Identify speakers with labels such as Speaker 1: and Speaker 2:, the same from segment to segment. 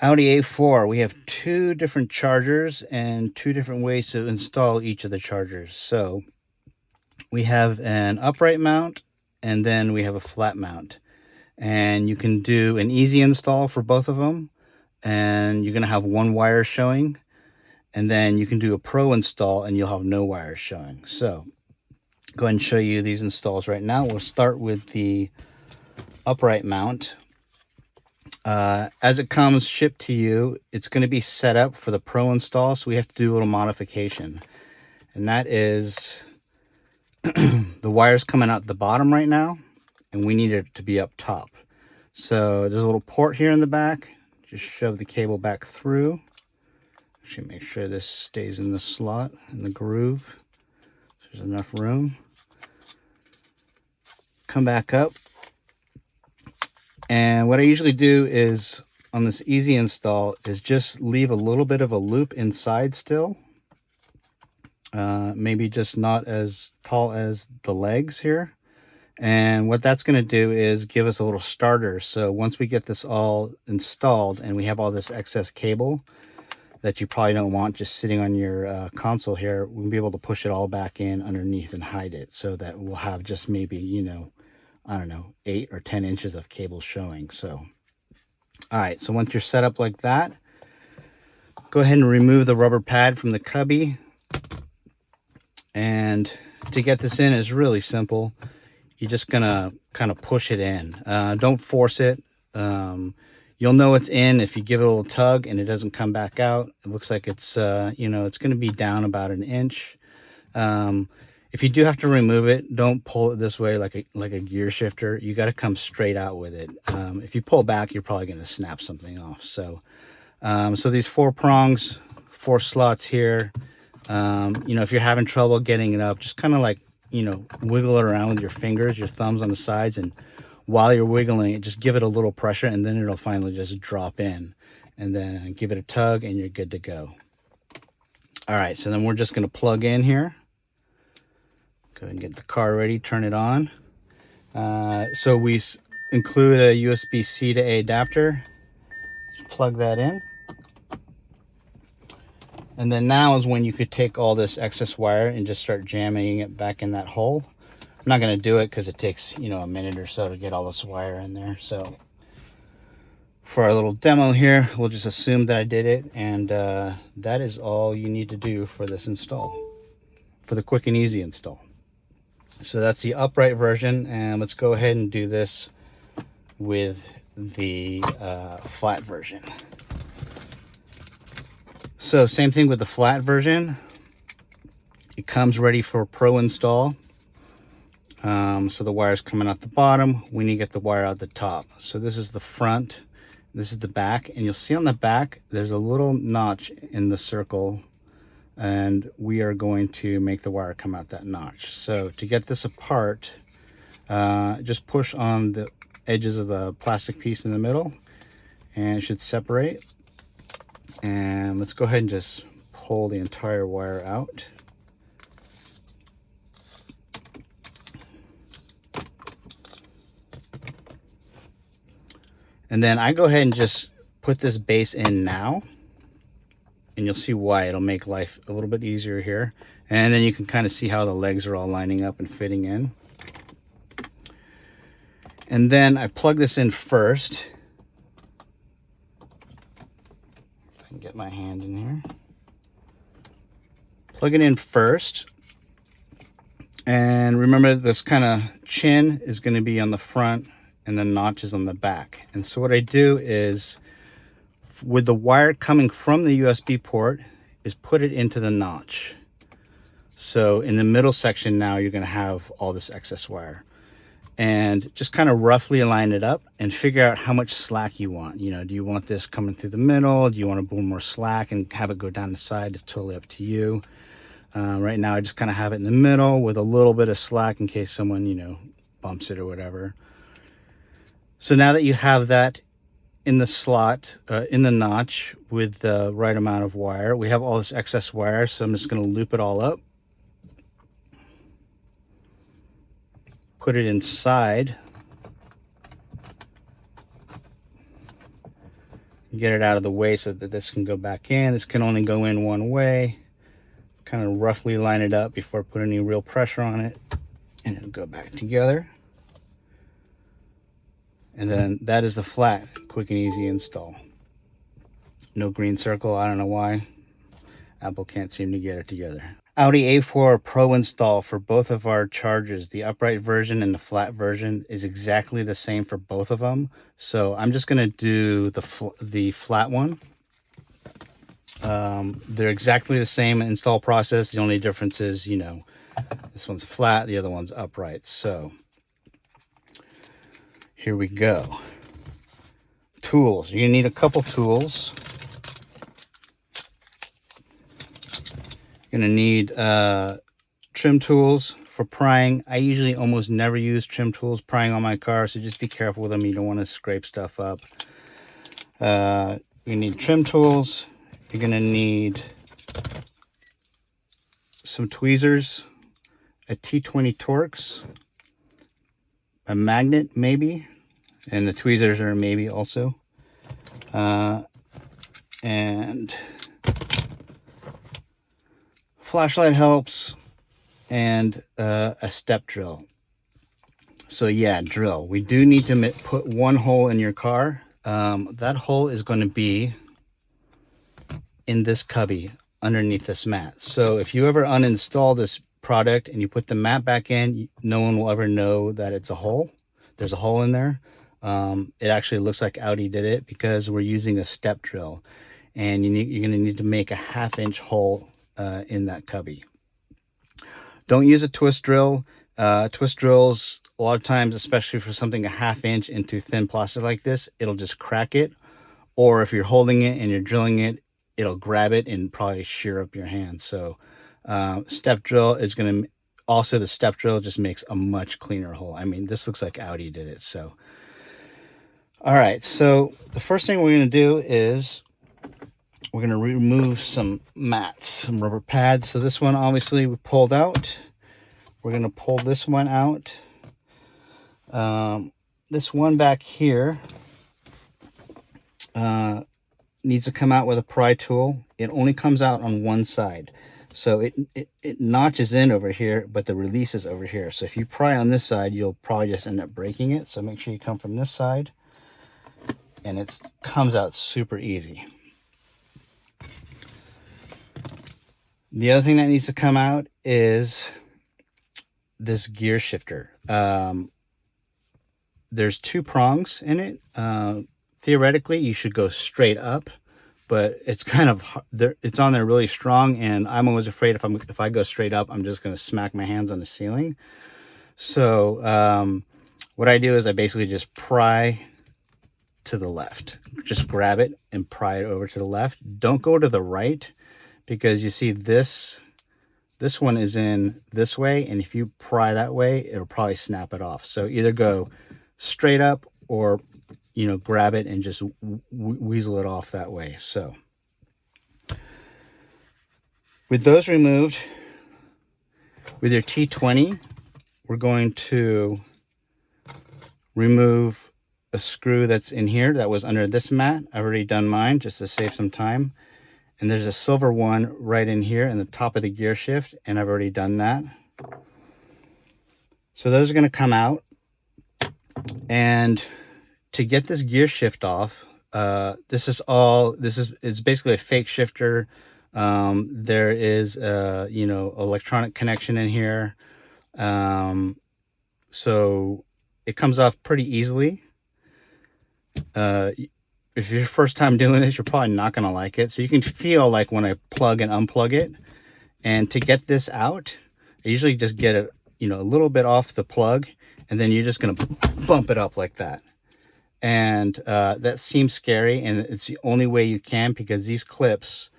Speaker 1: Audi A4, we have two different chargers and two different ways to install each of the chargers. So we have an upright mount and then we have a flat mount. And you can do an easy install for both of them. And you're going to have one wire showing. And then you can do a pro install and you'll have no wires showing. So go ahead and show you these installs right now. We'll start with the upright mount. As it comes shipped to you, it's going to be set up for the pro install, so we have to do a little modification. And that is the wires coming out the bottom right now, and we need it to be up top. So there's a little port here in the back. Just shove the cable back through. Actually, make sure this stays in the slot, in the groove. So there's enough room. Come back up. And what I usually do is, on this easy install, is just leave a little bit of a loop inside still. Maybe just not as tall as the legs here. And what that's going to do is give us a little starter. So once we get this all installed and we have all this excess cable that you probably don't want just sitting on your console here, we'll be able to push it all back in underneath and hide it, so that we'll have just maybe, you know, I don't know, 8 or 10 inches of cable showing. So, all right, so once you're set up like that, go ahead and remove the rubber pad from the cubby. And to get this in is really simple. You're just gonna kind of push it in. Don't force it. You'll know it's in if you give it a little tug and it doesn't come back out. It looks like it's, you know, it's gonna be down about an inch. If you do have to remove it, don't pull it this way like a gear shifter. You got to come straight out with it. If you pull back, you're probably going to snap something off. So, so these 4 prongs, 4 slots here. You know, if you're having trouble getting it up, just kind of like, you know, wiggle it around with your fingers, your thumbs on the sides, and while you're wiggling it, just give it a little pressure, and then it'll finally just drop in. And then give it a tug, and you're good to go. All right, so then we're just going to plug in here. Go ahead and get the car ready, turn it on. So we include a USB-C to A adapter. Just plug that in. And then now is when you could take all this excess wire and just start jamming it back in that hole. I'm not going to do it because it takes, you know, a minute or so to get all this wire in there. So for our little demo here, we'll just assume that I did it. And that is all you need to do for this install, for the quick and easy install. So that's the upright version, and let's go ahead and do this with the flat version. So same thing with the flat version. It comes ready for pro install. So the wire's coming out the bottom. We need to get the wire out the top. So this is the front, this is the back, and you'll see on the back there's a little notch in the circle, and we are going to make the wire come out that notch. So to get this apart, just push on the edges of the plastic piece in the middle, and it should separate. And let's go ahead and just pull the entire wire out. And then I go ahead and just put this base in now, and you'll see why. It'll make life a little bit easier here. And then you can kind of see how the legs are all lining up and fitting in. And then I plug this in first. If I can get my hand in here. Plug it in first. And remember, this kind of chin is going to be on the front and the notch is on the back. And so what I do is, with the wire coming from the USB port, is put it into the notch. So in the middle section now, you're going to have all this excess wire. And just kind of roughly align it up and figure out how much slack you want. You know, do you want this coming through the middle? Do you want to bring more slack and have it go down the side? It's totally up to you. Right now, I just kind of have it in the middle with a little bit of slack in case someone, you know, bumps it or whatever. So now that you have that in the slot, in the notch with the right amount of wire, we have all this excess wire. So I'm just going to loop it all up. Put it inside. Get it out of the way so that this can go back in. This can only go in one way. Kind of roughly line it up before putting any real pressure on it, and it'll go back together. And then that is the flat, quick and easy install. No green circle, I don't know why. Apple can't seem to get it together. Audi A4 Pro install for both of our chargers. The upright version and the flat version is exactly the same for both of them. So I'm just gonna do the flat one. They're exactly the same install process. The only difference is, you know, this one's flat, the other one's upright. So here we go. Tools. You're gonna need a couple tools. You're gonna need trim tools for prying. I usually almost never use trim tools prying on my car, so just be careful with them. You don't want to scrape stuff up. You need trim tools. You're gonna need some tweezers, a T20 Torx, a magnet maybe, and the tweezers are maybe also, and flashlight helps, and a step drill. So yeah, drill. We do need to put one hole in your car. That hole is going to be in this cubby underneath this mat. So if you ever uninstall this product and you put the mat back in, no one will ever know that it's a hole. There's a hole in there. It actually looks like Audi did it because we're using a step drill, and you're going to need to make a 1/2 inch hole in that cubby. Don't use a twist drill. Twist drills, a lot of times, especially for something a 1/2 inch into thin plastic like this, it'll just crack it. Or if you're holding it and you're drilling it, it'll grab it and probably shear up your hand. So step drill is going to, also the step drill just makes a much cleaner hole. I mean, this looks like Audi did it. So, all right. So the first thing we're going to do is we're going to remove some mats, some rubber pads. So this one, obviously, we pulled out. We're going to pull this one out. This one back here needs to come out with a pry tool. It only comes out on one side. So it notches in over here, but the release is over here. So if you pry on this side, you'll probably just end up breaking it. So make sure you come from this side, and it comes out super easy. The other thing that needs to come out is this gear shifter. There's 2 prongs in it. Theoretically, you should go straight up, but it's kind of it's on there really strong, and I'm always afraid if I go straight up, I'm just going to smack my hands on the ceiling. So what I do is I basically just pry to the left. Just grab it and pry it over to the left. Don't go to the right, because you see this one is in this way, and if you pry that way, it'll probably snap it off. So either go straight up or, you know, grab it and just weasel it off that way. So with those removed, with your T20, we're going to remove a screw that's in here that was under this mat. I've already done mine just to save some time. And there's a silver one right in here in the top of the gear shift, and I've already done that. So those are going to come out. And to get this gear shift off, it's basically a fake shifter. There is you know, electronic connection in here. So it comes off pretty easily. If you're your first time doing this, you're probably not going to like it. So you can feel like when I plug and unplug it. And to get this out, I usually just get it, you know, a little bit off the plug, and then you're just going to bump it up like that. And that seems scary, and it's the only way you can, because these clips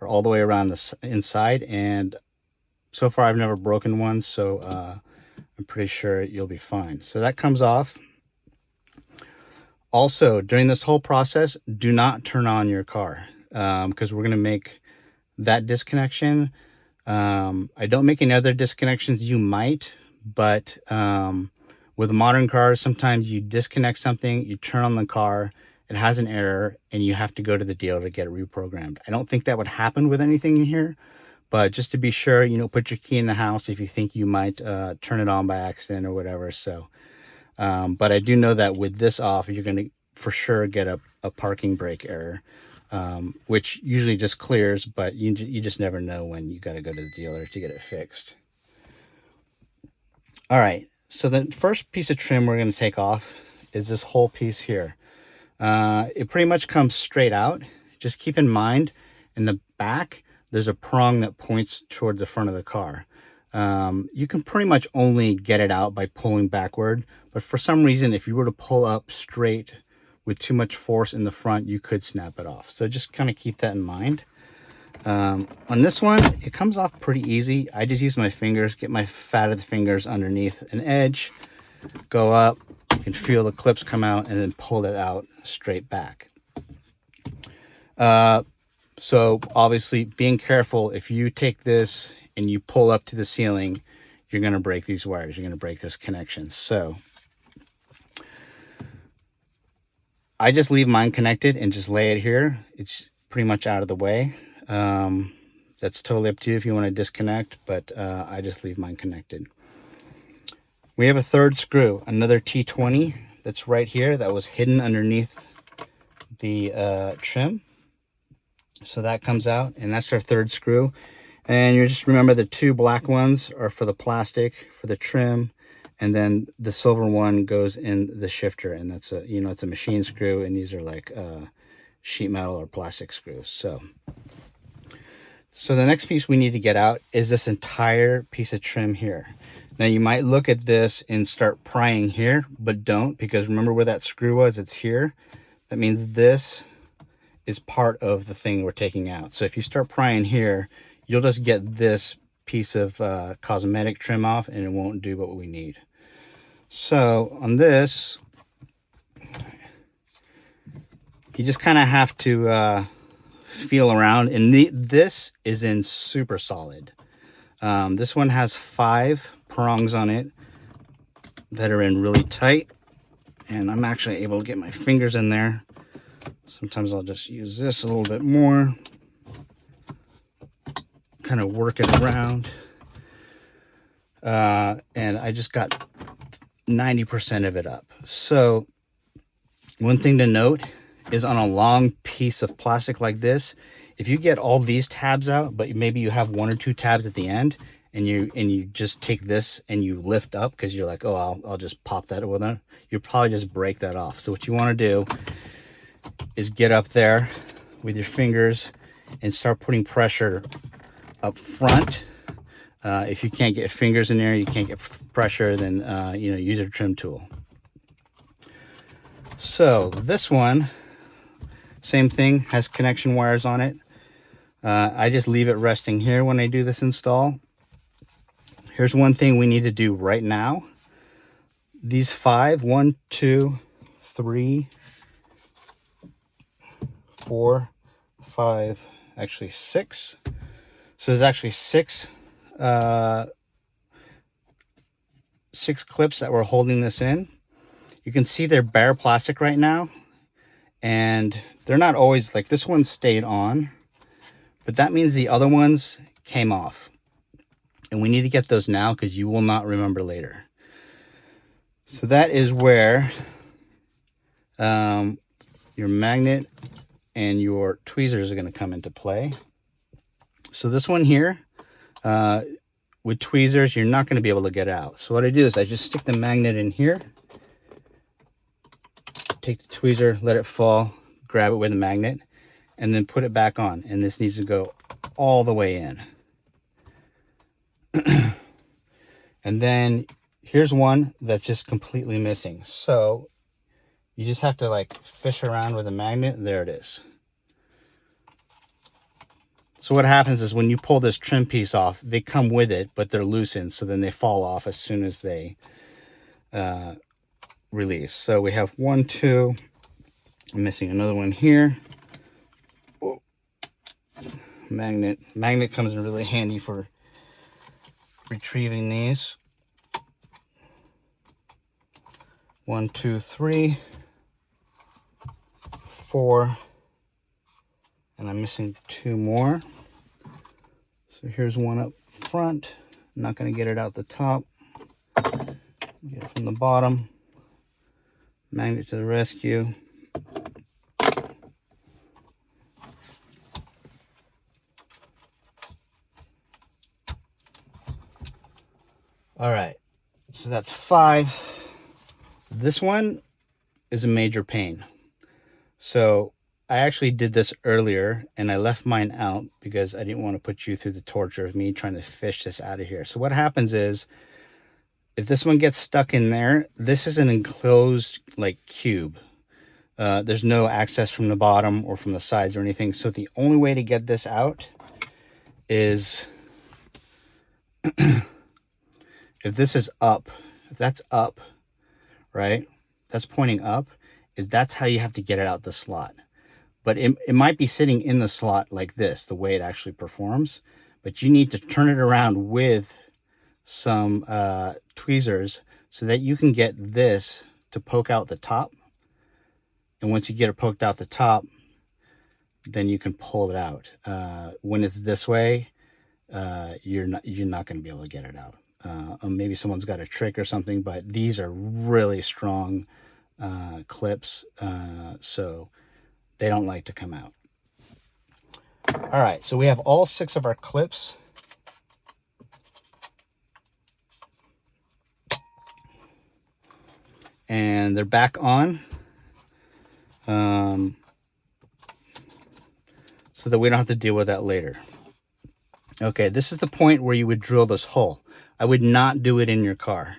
Speaker 1: are all the way around the inside, and so far I've never broken one, so I'm pretty sure you'll be fine. So that comes off. Also, during this whole process, do not turn on your car, because we're going to make that disconnection. I don't make any other disconnections. You might, but with modern cars, sometimes you disconnect something, you turn on the car, it has an error, and you have to go to the dealer to get it reprogrammed. I don't think that would happen with anything in here, but just to be sure, you know, put your key in the house if you think you might turn it on by accident or whatever. So, but I do know that with this off, you're going to for sure get a parking brake error, which usually just clears, but you just never know when you got to go to the dealer to get it fixed. All right, so the first piece of trim we're going to take off is this whole piece here. It pretty much comes straight out. Just keep in mind, in the back, there's a prong that points towards the front of the car. You can pretty much only get it out by pulling backward, but for some reason, if you were to pull up straight with too much force in the front, you could snap it off. So just kind of keep that in mind. On this one, it comes off pretty easy. I just use my fingers, get my fat of the fingers underneath an edge, go up, you can feel the clips come out, and then pull it out straight back. So obviously being careful, if you take this and you pull up to the ceiling, you're going to break these wires, you're going to break this connection. So I just leave mine connected and just lay it here. It's pretty much out of the way. That's totally up to you if you want to disconnect, but I just leave mine connected. We have a third screw, another T20 that's right here that was hidden underneath the trim. So that comes out, and that's our third screw. And you just remember the two black ones are for the plastic, for the trim, and then the silver one goes in the shifter, and that's a, you know, it's a machine screw, and these are like sheet metal or plastic screws. So the next piece we need to get out is this entire piece of trim here. Now you might look at this and start prying here, but don't, because remember where that screw was? It's here. That means this is part of the thing we're taking out. So if you start prying here, you'll just get this piece of cosmetic trim off, and it won't do what we need. So on this, you just kind of have to feel around, and this is in super solid. This one has 5 prongs on it that are in really tight, and I'm actually able to get my fingers in there. Sometimes I'll just use this a little bit more, kind of work it around, and I just got 90% of it up. So one thing to note is on a long piece of plastic like this, if you get all these tabs out, but maybe you have 1 or 2 tabs at the end, and you just take this and you lift up because you're like, oh, I'll just pop that with it, you'll probably just break that off. So what you want to do is get up there with your fingers and start putting pressure up front. If you can't get fingers in there, you can't get pressure, then you know, use a trim tool. So this one, same thing, has connection wires on it. I just leave it resting here when I do this install. Here's one thing we need to do right now. These 5, 1, 2, 3, 4, 5, actually 6. So there's actually 6 clips that we're holding this in. You can see they're bare plastic right now, and they're not always, like this one stayed on, but that means the other ones came off, and we need to get those now because you will not remember later. So that is where your magnet and your tweezers are going to come into play. So this one here, with tweezers, you're not going to be able to get out. So what I do is I just stick the magnet in here, take the tweezer, let it fall, grab it with the magnet, and then put it back on. And this needs to go all the way in. And then here's one that's just completely missing. So you just have to like fish around with a magnet. There it is. So what happens is when you pull this trim piece off, they come with it, but they're loosened. So then they fall off as soon as they release. So we have 1, 2, I'm missing another one here. Whoa. Magnet comes in really handy for retrieving these. 1, 2, 3. 4, and I'm missing 2 more. So here's one up front. I'm not going to get it out the top. Get it from the bottom. Magnet to the rescue. All right, so that's 5. This one is a major pain. So I actually did this earlier and I left mine out because I didn't want to put you through the torture of me trying to fish this out of here. So what happens is, if this one gets stuck in there, this is an enclosed like cube. There's no access from the bottom or from the sides or anything. So the only way to get this out is if this is up, if that's up, right? That's pointing up, that's how you have to get it out the slot. But it might be sitting in the slot like this, the way it actually performs. But you need to turn it around with some tweezers so that you can get this to poke out the top. And once you get it poked out the top, then you can pull it out. When it's this way, you're not going to be able to get it out. Maybe someone's got a trick or something, but these are really strong clips, so they don't like to come out. All right, so we have all 6 of our clips. And they're back on, so that we don't have to deal with that later. Okay, this is the point where you would drill this hole. I would not do it in your car.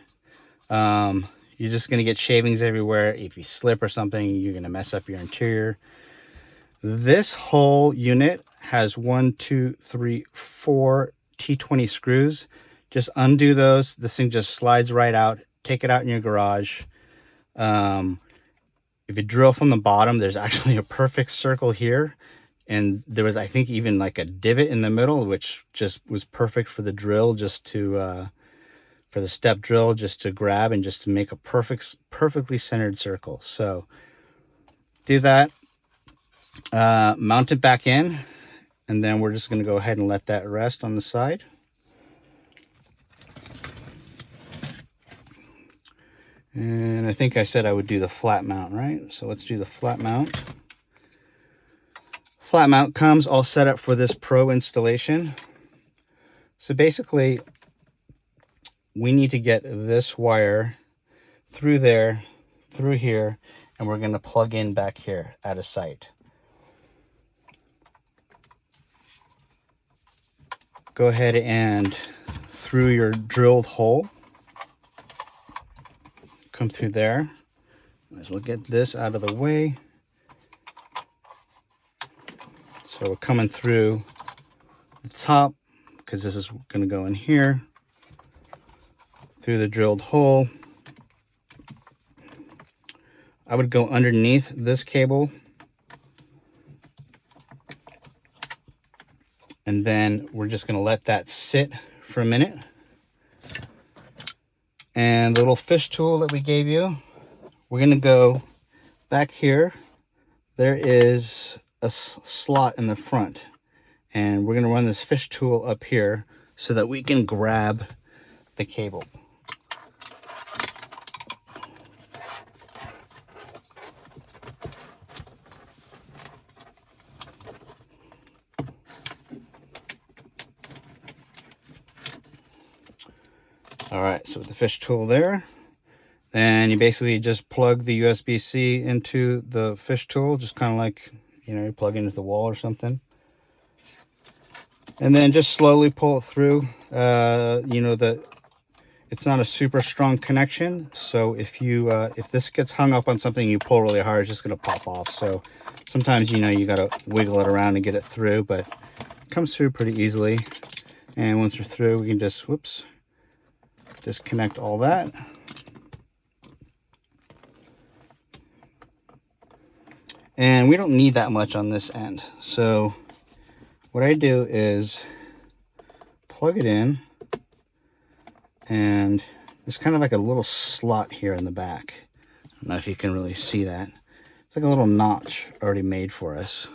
Speaker 1: You're just going to get shavings everywhere. If you slip or something, you're going to mess up your interior. This whole unit has 1, 2, 3, 4 T20 screws. Just undo those. This thing just slides right out. Take it out in your garage. If you drill from the bottom, there's actually a perfect circle here. And there was, I think, even like a divot in the middle, which just was perfect for the drill, just to, for the step drill, just to grab and just to make a perfectly centered circle. So do that, mount it back in, and then we're just going to go ahead and let that rest on the side. And I think I said I would do the flat mount, right? So let's do the flat mount. Flat mount comes all set up for this Pro installation. So basically, we need to get this wire through there, through here, and we're going to plug in back here out of sight. Go ahead and through your drilled hole, come through there. Might as well get this out of the way. So we're coming through the top, because this is going to go in here, through the drilled hole. I would go underneath this cable, and then we're just going to let that sit for a minute. And the little fish tool that we gave you, we're going to go back here. There is a slot in the front, and we're going to run this fish tool up here so that we can grab the cable. All right, so with the fish tool there, then you basically just plug the USB-C into the fish tool, just kind of like, you know, you plug into the wall or something. And then just slowly pull it through. You know, it's not a super strong connection, so if this gets hung up on something, you pull really hard, it's just going to pop off. So sometimes, you know, you got to wiggle it around and get it through, but it comes through pretty easily. And once we're through, we can just, whoops, disconnect all that. And we don't need that much on this end. So what I do is plug it in, and there's kind of like a little slot here in the back. I don't know if you can really see that. like a little notch already made for us.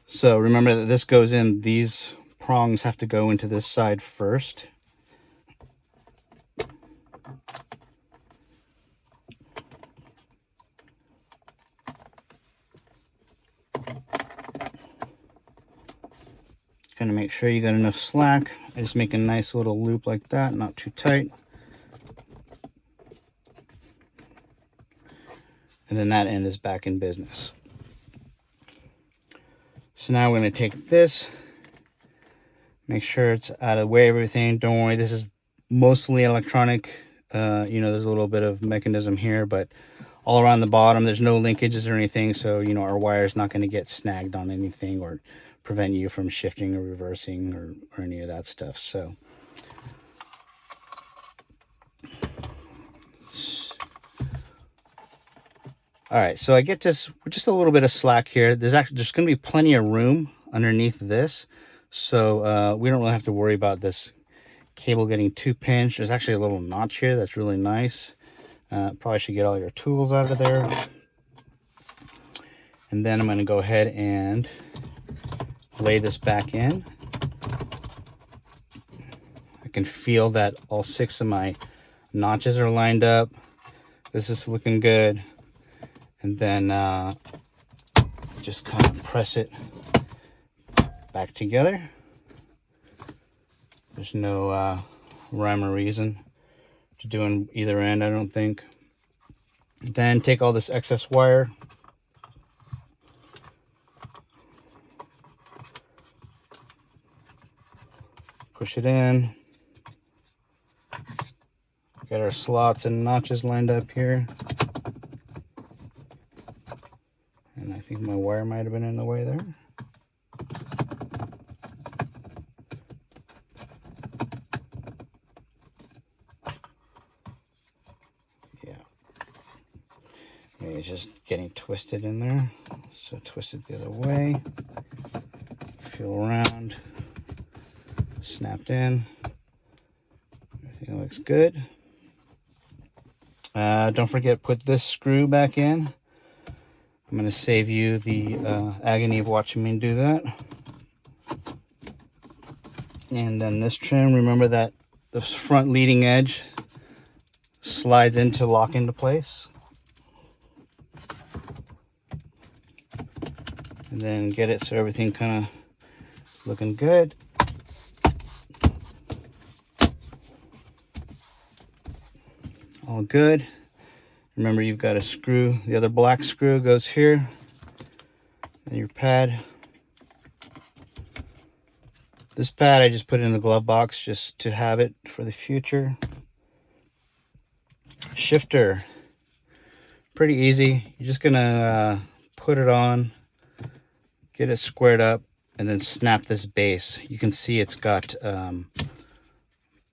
Speaker 1: So remember that this goes in, these prongs have to go into this side first. Gonna make sure you got enough slack. I just make a nice little loop like that, not too tight. And then that end is back in business. So now we're gonna take this, make sure it's out of the way of everything. Don't worry, this is mostly electronic. You know, there's a little bit of mechanism here, but all around the bottom, there's no linkages or anything. So, you know, our wire's not gonna get snagged on anything or prevent you from shifting or reversing or any of that stuff. So all right, so I get this just a little bit of slack here. There's going to be plenty of room underneath this, so we don't really have to worry about this cable getting too pinched. There's actually a little notch here that's really nice. Probably should get all your tools out of there. And then I'm going to go ahead and lay this back in. I can feel that all 6 of my notches are lined up. This is looking good. And then just kind of press it back together. There's no rhyme or reason to doing either end, I don't think. Then take all this excess wire, push it in, get our slots and notches lined up here. And I think my wire might have been in the way there. Yeah. Maybe it's just getting twisted in there. So twist it the other way. Feel around. Snapped in. Everything looks good. Don't forget, put this screw back in. I'm going to save you the agony of watching me do that. And then this trim, remember that the front leading edge slides in to lock into place. And then get it so everything kind of looking good. All good. Remember, you've got a screw. The other black screw goes here. And your pad. This pad I just put in the glove box just to have it for the future. Shifter. Pretty easy. You're just gonna put it on, get it squared up, and then snap this base. You can see it's got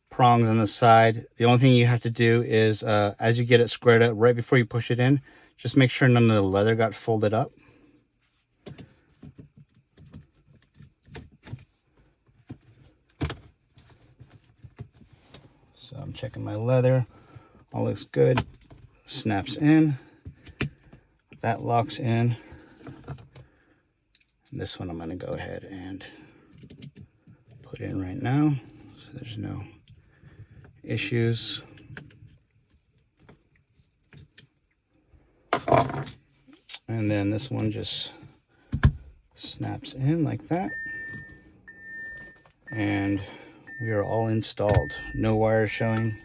Speaker 1: prongs on the side. The only thing you have to do is as you get it squared up, right before you push it in, just make sure none of the leather got folded up. So I'm checking my leather. All looks good. Snaps in. That locks in. And this one I'm going to go ahead and put in right now, so there's no issues. And then this one just snaps in like that. And we are all installed. No wires showing.